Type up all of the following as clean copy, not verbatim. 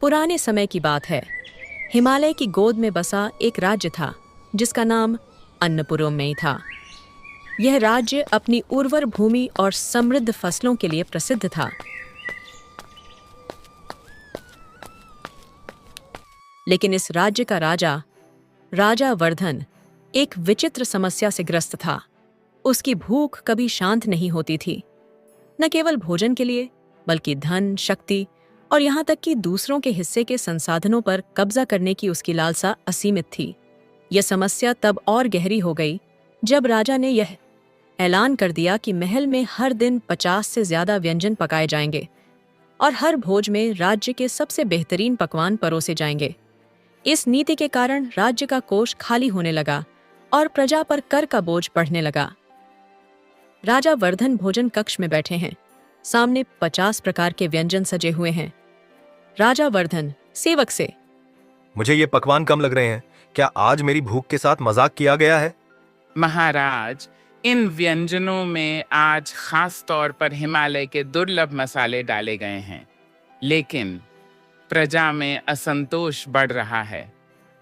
पुराने समय की बात है। हिमालय की गोद में बसा एक राज्य था जिसका नाम अन्नपुरम था। यह राज्य अपनी उर्वर भूमि और समृद्ध फसलों के लिए प्रसिद्ध था। लेकिन इस राज्य का राजा वर्धन एक विचित्र समस्या से ग्रस्त था। उसकी भूख कभी शांत नहीं होती थी, न केवल भोजन के लिए बल्कि धन, शक्ति और यहाँ तक कि दूसरों के हिस्से के संसाधनों पर कब्जा करने की उसकी लालसा असीमित थी। यह समस्या तब और गहरी हो गई जब राजा ने यह ऐलान कर दिया कि महल में हर दिन 50 से ज्यादा व्यंजन पकाए जाएंगे और हर भोज में राज्य के सबसे बेहतरीन पकवान परोसे जाएंगे। इस नीति के कारण राज्य का कोष खाली होने लगा और प्रजा पर कर का बोझ बढ़ने लगा। राजा वर्धन भोजन कक्ष में बैठे हैं। सामने 50 प्रकार के व्यंजन सजे हुए हैं। राजा वर्धन सेवक से, मुझे ये पकवान कम लग रहे हैं। क्या आज मेरी भूख के साथ मजाक किया गया है? महाराज, इन व्यंजनों में आज खास तौर पर हिमालय के दुर्लभ मसाले डाले गए हैं, लेकिन प्रजा में असंतोष बढ़ रहा है।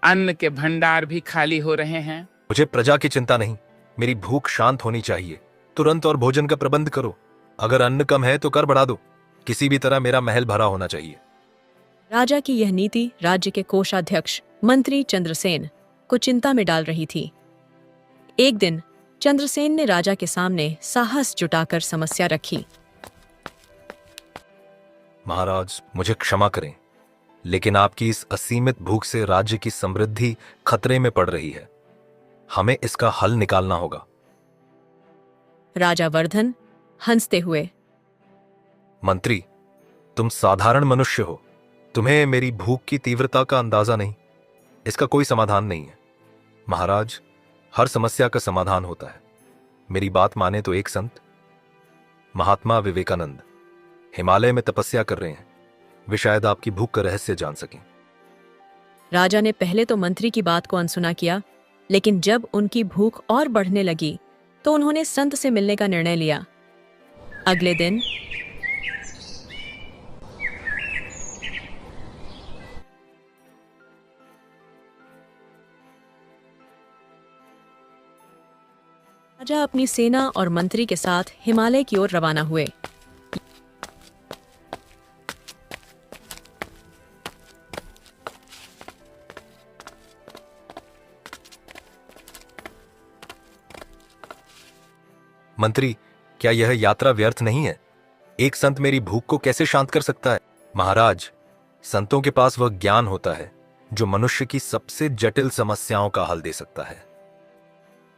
अन्न के भंडार भी खाली हो रहे हैं। मुझे प्रजा की चिंता नहीं, मेरी भूख शांत होनी चाहिए। तुरंत और भोजन का प्रबंध करो। अगर अन्न कम है तो कर बढ़ा दो। किसी भी तरह मेरा महल भरा होना चाहिए। राजा की यह नीति राज्य के कोषाध्यक्ष मंत्री चंद्रसेन को चिंता में डाल रही थी। एक दिन चंद्रसेन ने राजा के सामने साहस जुटाकर समस्या रखी। महाराज, मुझे क्षमा करें, लेकिन आपकी इस असीमित भूख से राज्य की समृद्धि खतरे में पड़ रही है। हमें इसका हल निकालना होगा। राजा वर्धन हंसते हुए, मंत्री, तुम साधारण मनुष्य हो। तुम्हें मेरी भूख की तीव्रता का अंदाजा नहीं। इसका कोई समाधान नहीं है। महाराज, हर समस्या का समाधान होता है। मेरी बात माने तो एक संत महात्मा विवेकानंद हिमालय में तपस्या कर रहे हैं। वे शायद आपकी भूख का रहस्य जान सकें। राजा ने पहले तो मंत्री की बात को अनसुना किया, लेकिन जब उनकी भूख और बढ़ने लगी तो उन्होंने संत से मिलने का निर्णय लिया। अगले दिन राजा अपनी सेना और मंत्री के साथ हिमालय की ओर रवाना हुए। मंत्री, क्या यह यात्रा व्यर्थ नहीं है? एक संत मेरी भूख को कैसे शांत कर सकता है? महाराज, संतों के पास वह ज्ञान होता है जो मनुष्य की सबसे जटिल समस्याओं का हल दे सकता है।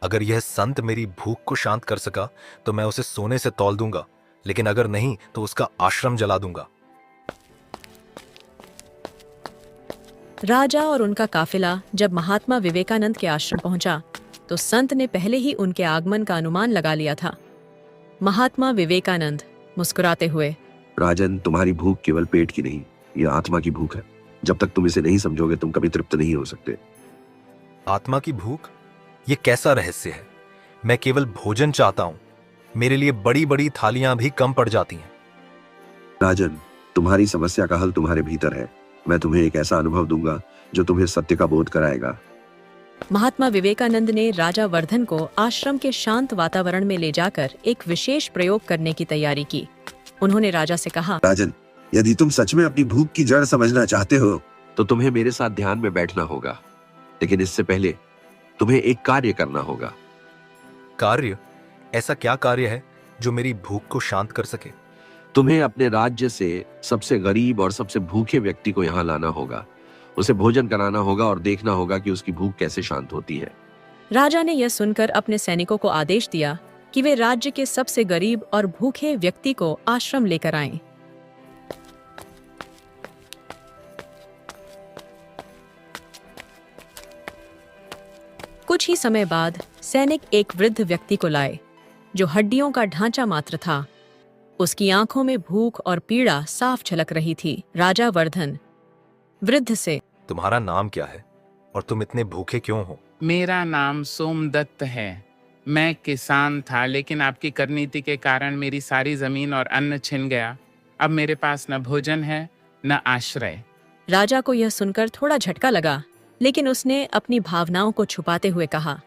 अगर यह संत मेरी भूख को शांत कर सका तो मैं उसे सोने से तौल दूंगा, लेकिन अगर नहीं तो उसका आश्रम जला दूंगा। राजा और उनका काफिला जब महात्मा विवेकानंद के आश्रम पहुंचा तो संत ने पहले ही उनके आगमन का अनुमान लगा लिया था। महात्मा विवेकानंद मुस्कुराते हुए, राजन, तुम्हारी भूख केवल पेट की नहीं, यह आत्मा की भूख है। जब तक तुम इसे नहीं समझोगे तुम कभी तृप्त नहीं हो सकते। आत्मा की भूख? यह कैसा रहस्य है? मैं केवल भोजन चाहता हूं। मेरे लिए बड़ी बड़ी थालियां भी कम पड़ जाती हैं। राजन, तुम्हारी समस्या का हल तुम्हारे भीतर है। मैं तुम्हें एक ऐसा अनुभव दूंगा जो तुम्हें सत्य का बोध कराएगा। महात्मा विवेकानंद ने राजा वर्धन को आश्रम के शांत वातावरण में ले जाकर एक विशेष प्रयोग करने की तैयारी की। उन्होंने राजा से कहा, राजन, यदि तुम सच में अपनी भूख की जड़ समझना चाहते हो तो तुम्हें मेरे साथ ध्यान में बैठना होगा। लेकिन इससे पहले तुम्हें एक कार्य करना होगा। कार्य? ऐसा क्या कार्य है जो मेरी भूख को शांत कर सके? तुम्हें अपने राज्य से सबसे गरीब और सबसे भूखे व्यक्ति को यहाँ लाना होगा। उसे भोजन कराना होगा और देखना होगा कि उसकी भूख कैसे शांत होती है। राजा ने यह सुनकर अपने सैनिकों को आदेश दिया कि वे राज्य के सबसे गरीब और भूखे व्यक्ति को आश्रम लेकर आएं। कुछ ही समय बाद सैनिक एक वृद्ध व्यक्ति को लाए जो हड्डियों का ढांचा मात्र था। उसकी आंखों में भूख और पीड़ा साफ झलक रही थी। राजा वर्धन वृद्ध से, तुम्हारा नाम क्या है और तुम इतने भूखे क्यों हो? मेरा नाम सोमदत्त है। मैं किसान था, लेकिन आपकी करनीति के कारण मेरी सारी जमीन और अन्न छिन गया। अब मेरे पास न भोजन है न आश्रय। राजा को यह सुनकर थोड़ा झटका लगा, लेकिन उसने अपनी भावनाओं को छुपाते हुए कहा,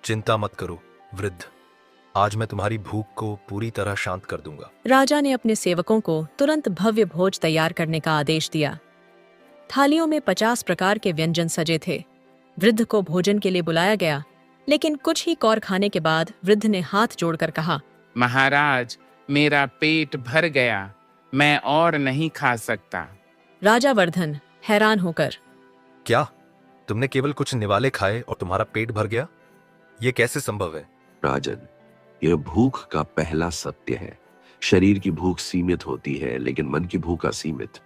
चिंता मत करो वृद्ध, आज मैं तुम्हारी भूख को पूरी तरह शांत कर दूंगा। राजा ने अपने सेवकों को तुरंत भव्य भोज तैयार करने का आदेश दिया। थालियों में 50 प्रकार के व्यंजन सजे थे। वृद्ध को भोजन के लिए बुलाया गया, लेकिन कुछ ही कौर खाने के बाद वृद्ध ने हाथ जोड़कर कहा, महाराज, मेरा पेट भर गया, मैं और नहीं खा सकता। राजा वर्धन हैरान होकर, क्या तुमने केवल कुछ निवाले खाए और तुम्हारा पेट भर गया? ये कैसे संभव है? राजन, यह भूख का पहला सत्य है। शरीर की भूख सीमित होती है, लेकिन मन की भूख असीमित।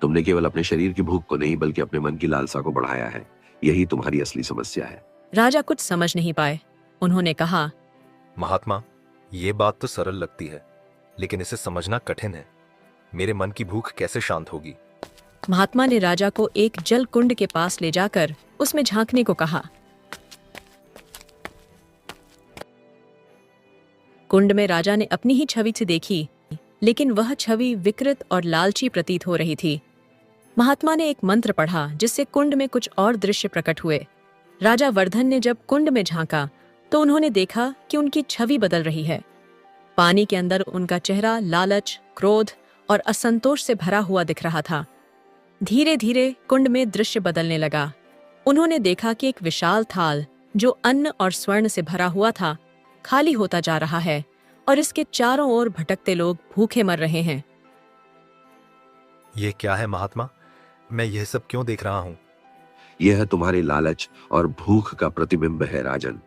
तुमने केवल अपने शरीर की भूख को नहीं, बल्कि अपने मन की लालसा को बढ़ाया है। यही तुम्हारी असली समस्या है। राजा कुछ समझ नहीं पाए। उन्होंने कहा, महात्मा, ये बात तो सरल लगती है, लेकिन इसे समझना कठिन है। मेरे मन की भूख कैसे शांत होगी? महात्मा ने राजा को एक जल कुंड के पास ले जाकर उसमें झांकने को कहा। कुंड में राजा ने अपनी ही छवि से देखी, लेकिन वह छवि विकृत और लालची प्रतीत हो रही थी। महात्मा ने एक मंत्र पढ़ा, जिससे कुंड में कुछ और दृश्य प्रकट हुए। राजा वर्धन ने जब कुंड में झांका तो उन्होंने देखा कि उनकी छवि बदल रही है। पानी के अंदर उनका चेहरा लालच, क्रोध और असंतोष से भरा हुआ दिख रहा था। धीरे धीरे कुंड में दृश्य बदलने लगा। उन्होंने देखा कि एक विशाल थाल, जो अन्न और स्वर्ण से भरा हुआ था, खाली होता जा रहा है और इसके चारों ओर भटकते लोग भूखे मर रहे हैं। ये क्या है महात्मा? मैं यह सब क्यों देख रहा हूं? यह तुम्हारे लालच और भूख का प्रतिबिंब है राजन।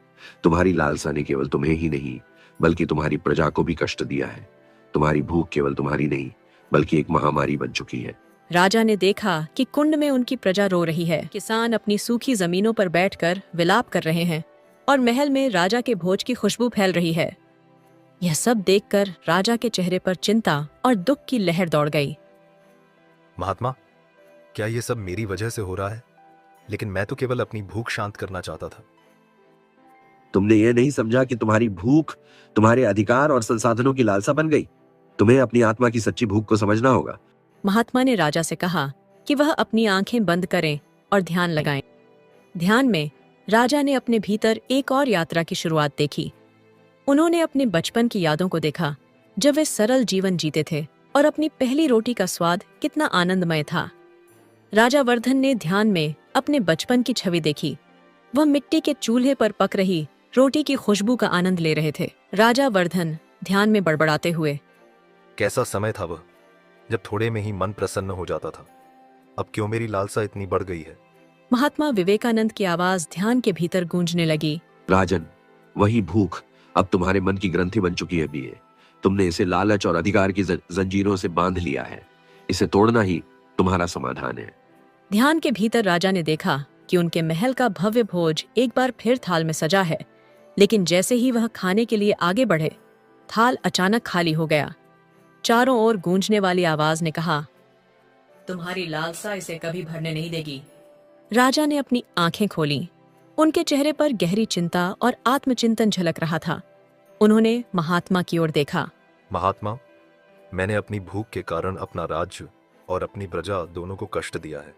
तुम्हारी लालसा ने केवल तुम्हें ही नहीं, बल्कि तुम्हारी प्रजा को भी कष्ट दिया है। तुम्हारी भूख केवल तुम्हारी नहीं, बल्कि एक महामारी बन चुकी है। राजा ने देखा कि कुंड में उनकी प्रजा रो रही है। किसान अपनी सूखी जमीनों पर बैठकर विलाप कर रहे हैं और महल में राजा के भोज की खुशबू फैल रही है। यह सब देखकर राजा के चेहरे पर चिंता और दुख की लहर दौड़ गई। महात्मा, क्या ये सब मेरी वजह से हो रहा है? लेकिन मैं तो केवल अपनी भूख शांत करना चाहता था। तुमने ये नहीं समझा कि तुम्हारी भूख तुम्हारे अधिकार और संसाधनों की लालसा बन गई। तुम्हें अपनी आत्मा की सच्ची भूख को समझना होगा। महात्मा ने राजा से कहा कि वह अपनी आंखें बंद करें और ध्यान लगाएं। ध्यान में राजा ने अपने भीतर एक और यात्रा की शुरुआत देखी। उन्होंने अपने बचपन की यादों को देखा, जब वे सरल जीवन जीते थे और अपनी पहली रोटी का स्वाद कितना आनंदमय था। राजा वर्धन ने ध्यान में अपने बचपन की छवि देखी। वह मिट्टी के चूल्हे पर पक रही रोटी की खुशबू का आनंद ले रहे थे। राजा वर्धन ध्यान में बड़बड़ाते हुए, कैसा समय था वह, जब थोड़े में ही मन प्रसन्न हो जाता था। अब क्यों मेरी लालसा इतनी बढ़ गई है? महात्मा विवेकानंद की आवाज ध्यान के भीतर गूंजने लगी। राजन, वही भूख अब तुम्हारे मन की ग्रंथि बन चुकी है बीए। तुमने इसे लालच और अधिकार की जंजीरों से बांध लिया है। इसे तोड़ना ही तुम्हारा समाधान है। ध्यान के भीतर राजा ने देखा कि उनके महल का भव्य भोज एक बार फिर थाल में सजा है, लेकिन जैसे ही वह खाने के लिए आगे बढ़े, थाल अचानक खाली हो गया। चारों ओर गूंजने वाली आवाज ने कहा, तुम्हारी लालसा इसे कभी भरने नहीं देगी। राजा ने अपनी आंखें खोली। उनके चेहरे पर गहरी चिंता और आत्मचिंतन झलक रहा था। उन्होंने महात्मा की ओर देखा। महात्मा, मैंने अपनी भूख के कारण अपना राज्य और अपनी प्रजा दोनों को कष्ट दिया है,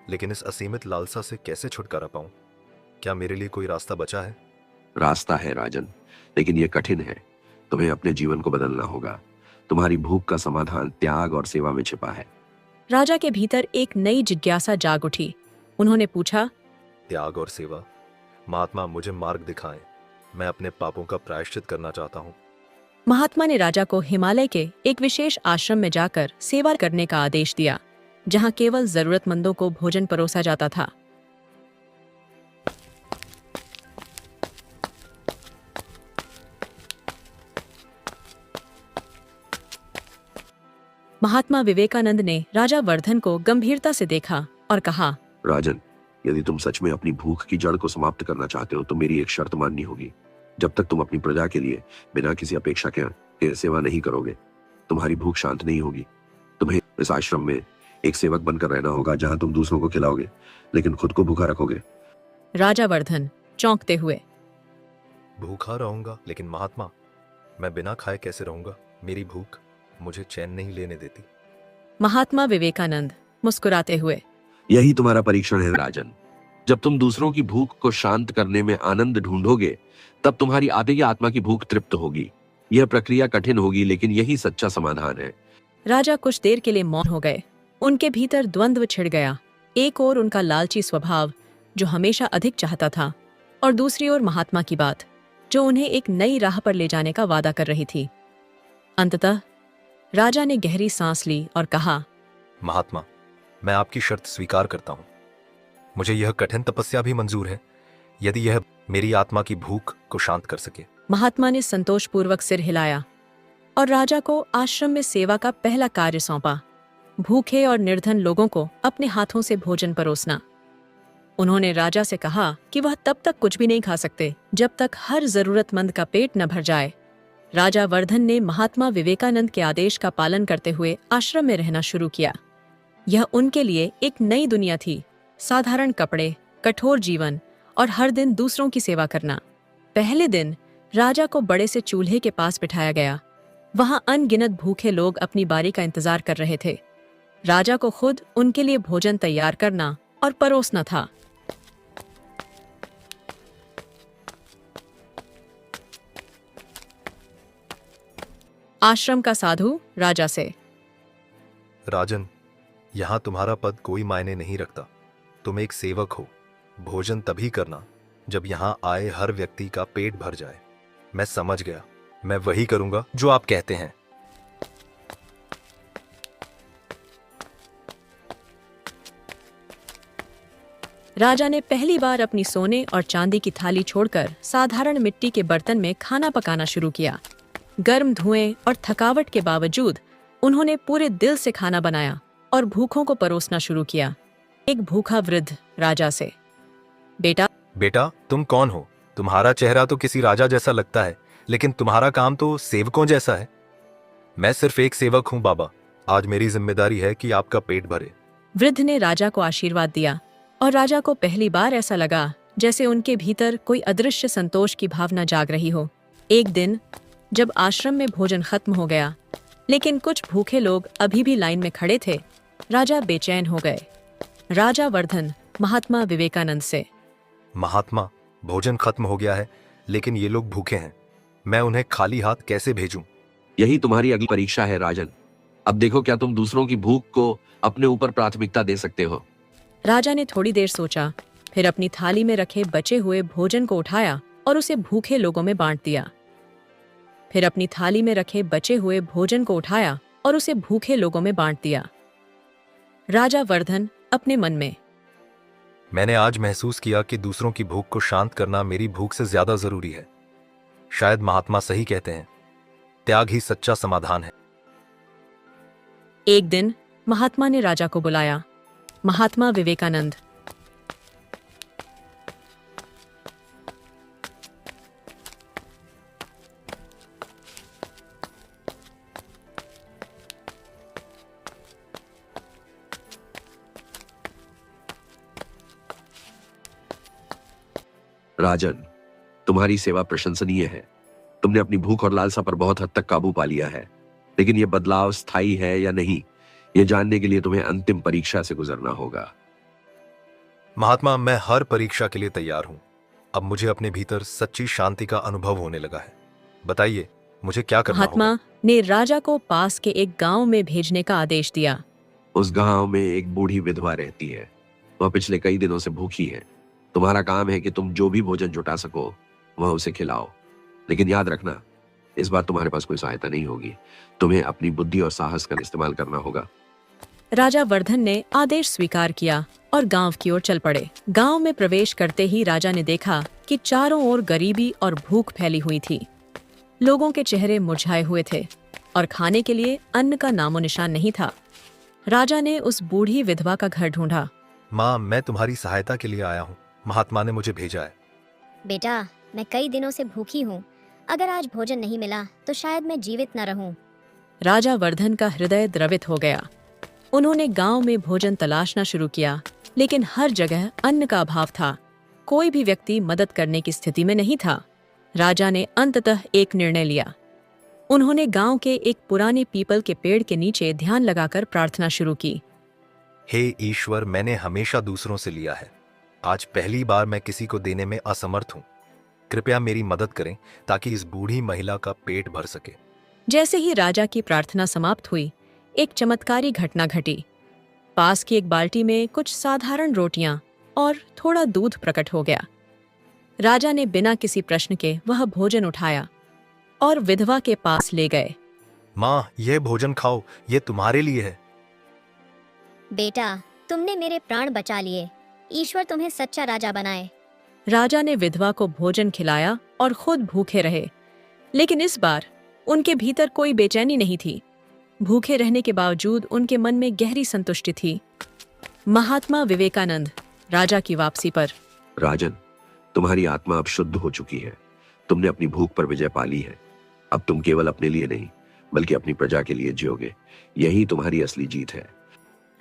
लेकिन इस असीमित लालसा से कैसे छुटकारा पाऊं? क्या मेरे लिए कोई रास्ता बचा है? रास्ता है राजन, लेकिन यह कठिन है। तुम्हें अपने जीवन को बदलना होगा। तुम्हारी भूख का समाधान त्याग और सेवा में छिपा है। राजा के भीतर एक नई जिज्ञासा जाग उठी। उन्होंने पूछा, त्याग और सेवा? महात्मा, मुझे मार्ग दिखाएं। मैं अपने पापों का प्रायश्चित करना चाहता हूं। महात्मा ने राजा को हिमालय के एक विशेष आश्रम में जाकर सेवा करने का आदेश दिया, जहां केवल जरूरतमंदों को भोजन परोसा जाता था। महात्मा विवेकानंद ने राजा वर्धन को गंभीरता से देखा और कहा, राजन, यदि तुम सच में अपनी भूख की जड़ को समाप्त करना चाहते हो तो मेरी एक शर्त माननी होगी। जब तक तुम अपनी प्रजा के लिए बिना किसी अपेक्षा के सेवा नहीं करोगे, तुम्हारी भूख शांत नहीं होगी। तुम्हें इस आश्रम में एक सेवक बनकर रहना होगा, जहां तुम दूसरों को खिलाओगे लेकिन खुद को भूखा रखोगे। राजा वर्धन चौंकते हुए, भूखा रहूंगा? लेकिन महात्मा, मैं बिना खाए कैसे रहूंगा? मेरी भूख मुझे चैन नहीं लेने देती। महात्मा विवेकानंद मुस्कुराते हुए, यही तुम्हारा परीक्षण है राजन। जब तुम दूसरों की भूख को शांत करने में आनंद ढूंढोगे, तब तुम्हारी आत्मिक आत्मा की भूख तृप्त होगी। यह प्रक्रिया कठिन होगी, लेकिन यही सच्चा समाधान है। राजा कुछ देर के लिए मौन हो गए। उनके भीतर द्वंद्व छिड़ गया। एक ओर उनका लालची स्वभाव, जो हमेशा अधिक चाहता था, और दूसरी ओर महात्मा की बात, जो उन्हें एक नई राह पर ले जाने का वादा कर रही थी। अंततः राजा ने गहरी सांस ली और कहा, महात्मा, मैं आपकी शर्त स्वीकार करता हूं। मुझे यह कठिन तपस्या भी मंजूर है, यदि यह मेरी आत्मा की भूख को शांत कर सके। महात्मा ने संतोषपूर्वक सिर हिलाया और राजा को आश्रम में सेवा का पहला कार्य सौंपा, भूखे और निर्धन लोगों को अपने हाथों से भोजन परोसना। उन्होंने राजा से कहा कि वह तब तक कुछ भी नहीं खा सकते जब तक हर जरूरतमंद का पेट न भर जाए। राजा वर्धन ने महात्मा विवेकानंद के आदेश का पालन करते हुए आश्रम में रहना शुरू किया। यह उनके लिए एक नई दुनिया थी, साधारण कपड़े, कठोर जीवन और हर दिन दूसरों की सेवा करना। पहले दिन राजा को बड़े से चूल्हे के पास बिठाया गया। वहां अनगिनत भूखे लोग अपनी बारी का इंतजार कर रहे थे। राजा को खुद उनके लिए भोजन तैयार करना और परोसना था। आश्रम का साधु राजा से, राजन, यहां तुम्हारा पद कोई मायने नहीं रखता। तुम एक सेवक हो। भोजन तभी करना जब यहां आए हर व्यक्ति का पेट भर जाए। मैं समझ गया, मैं वही करूंगा जो आप कहते हैं। राजा ने पहली बार अपनी सोने और चांदी की थाली छोड़कर साधारण मिट्टी के बर्तन में खाना पकाना शुरू किया। गर्म धुएं और थकावट के बावजूद उन्होंने पूरे दिल से खाना बनाया और भूखों को परोसना शुरू किया। एक भूखा वृद्ध राजा से, बेटा, तुम कौन हो? तुम्हारा चेहरा तो किसी राजा जैसा लगता है, लेकिन तुम्हारा काम तो सेवकों जैसा है। मैं सिर्फ एक सेवक हूं बाबा। आज मेरी जिम्मेदारी है कि आपका पेट भरे। वृद्ध ने राजा को आशीर्वाद दिया और राजा को पहली बार ऐसा लगा जैसे उनके भीतर कोई अदृश्य संतोष की भावना जाग रही हो। एक दिन जब आश्रम में भोजन खत्म हो गया, लेकिन कुछ भूखे लोग अभी भी लाइन में खड़े थे, राजा बेचैन हो गए। राजा वर्धन महात्मा विवेकानंद से, महात्मा, भोजन खत्म हो गया है, लेकिन ये लोग भूखे हैं। मैं उन्हें खाली हाथ कैसे भेजूं? यही तुम्हारी अगली परीक्षा है राजन। अब देखो, क्या तुम दूसरों की भूख को अपने ऊपर प्राथमिकता दे सकते हो? राजा ने थोड़ी देर सोचा, फिर अपनी थाली में रखे बचे हुए भोजन को उठाया और उसे भूखे लोगों में बांट दिया। फिर अपनी थाली में रखे बचे हुए भोजन को उठाया और उसे भूखे लोगों में बांट दिया। राजा वर्धन अपने मन में, मैंने आज महसूस किया कि दूसरों की भूख को शांत करना मेरी भूख से ज्यादा जरूरी है। शायद महात्मा सही कहते हैं, त्याग ही सच्चा समाधान है। एक दिन महात्मा ने राजा को बुलाया। महात्मा विवेकानंद, राजन, तुम्हारी सेवा प्रशंसनीय है। तुमने अपनी भूख और लालसा पर बहुत हद तक काबू पा लिया है, लेकिन यह बदलाव स्थायी है या नहीं, यह जानने के लिए तुम्हें अंतिम परीक्षा से गुजरना होगा। महात्मा, मैं हर परीक्षा के लिए तैयार हूं। अब मुझे अपने भीतर सच्ची शांति का अनुभव होने लगा है। बताइए, मुझे क्या करना होगा? महात्मा ने राजा को पास के एक गांव में भेजने का आदेश दिया। उस गांव में एक बूढ़ी विधवा रहती है। वह पिछले कई दिनों से भूखी है। तुम्हारा काम है कि तुम जो भी भोजन जुटा सको वह उसे खिलाओ, लेकिन याद रखना, इस बार तुम्हारे पास कोई सहायता नहीं होगी। तुम्हें अपनी बुद्धि और साहस का इस्तेमाल करना होगा। राजा वर्धन ने आदेश स्वीकार किया और गांव की ओर चल पड़े। गांव में प्रवेश करते ही राजा ने देखा कि चारों ओर गरीबी और भूख फैली हुई थी। लोगों के चेहरे मुरझाए हुए थे और खाने के लिए अन्न का नामो निशान नहीं था। राजा ने उस बूढ़ी विधवा का घर ढूंढा। माँ, मैं तुम्हारी सहायता के लिए आया हूँ। महात्मा ने मुझे भेजा है। बेटा, मैं कई दिनों से भूखी हूँ। अगर आज भोजन नहीं मिला तो शायद मैं जीवित न रहूं। राजा वर्धन का हृदय द्रवित हो गया। उन्होंने गांव में भोजन तलाशना शुरू किया, लेकिन हर जगह अन्न का अभाव था। कोई भी व्यक्ति मदद करने की स्थिति में नहीं था। राजा ने अंततः एक निर्णय लिया। उन्होंने गांव के एक पुराने पीपल के पेड़ के नीचे ध्यान लगाकर प्रार्थना शुरू की। हे ईश्वर, मैंने हमेशा दूसरों से लिया है। आज पहली बार मैं किसी को देने में असमर्थ हूं। कृपया मेरी मदद करें ताकि इस बूढ़ी महिला का पेट भर सके। जैसे ही राजा की प्रार्थना समाप्त हुई, एक चमत्कारी घटना घटी। पास की एक बाल्टी में कुछ साधारण रोटियां और थोड़ा दूध प्रकट हो गया। राजा ने बिना किसी प्रश्न के वह भोजन उठाया और विधवा के पास ले गए। माँ, यह भोजन खाओ, यह तुम्हारे लिए है। बेटा, तुमने मेरे प्राण बचा लिए। ईश्वर तुम्हें सच्चा राजा बनाए। राजा ने विधवा को भोजन खिलाया और खुद भूखे रहे, लेकिन इस बार उनके भीतर कोई बेचैनी नहीं थी। भूखे रहने के बावजूद उनके मन में गहरी संतुष्टि थी। महात्मा विवेकानंद राजा की वापसी पर। राजन, तुम्हारी आत्मा अब शुद्ध हो चुकी है। तुमने अपनी भूख पर विजय पा ली है। अब तुम केवल अपने लिए नहीं बल्कि अपनी प्रजा के लिए जियोगे। यही तुम्हारी असली जीत है।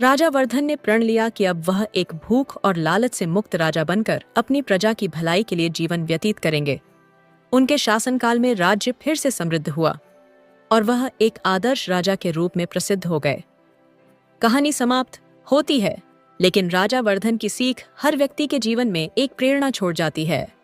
राजा वर्धन ने प्रण लिया कि अब वह एक भूख और लालच से मुक्त राजा बनकर अपनी प्रजा की भलाई के लिए जीवन व्यतीत करेंगे। उनके शासनकाल में राज्य फिर से समृद्ध हुआ और वह एक आदर्श राजा के रूप में प्रसिद्ध हो गए। कहानी समाप्त होती है, लेकिन राजा वर्धन की सीख हर व्यक्ति के जीवन में एक प्रेरणा छोड़ जाती है।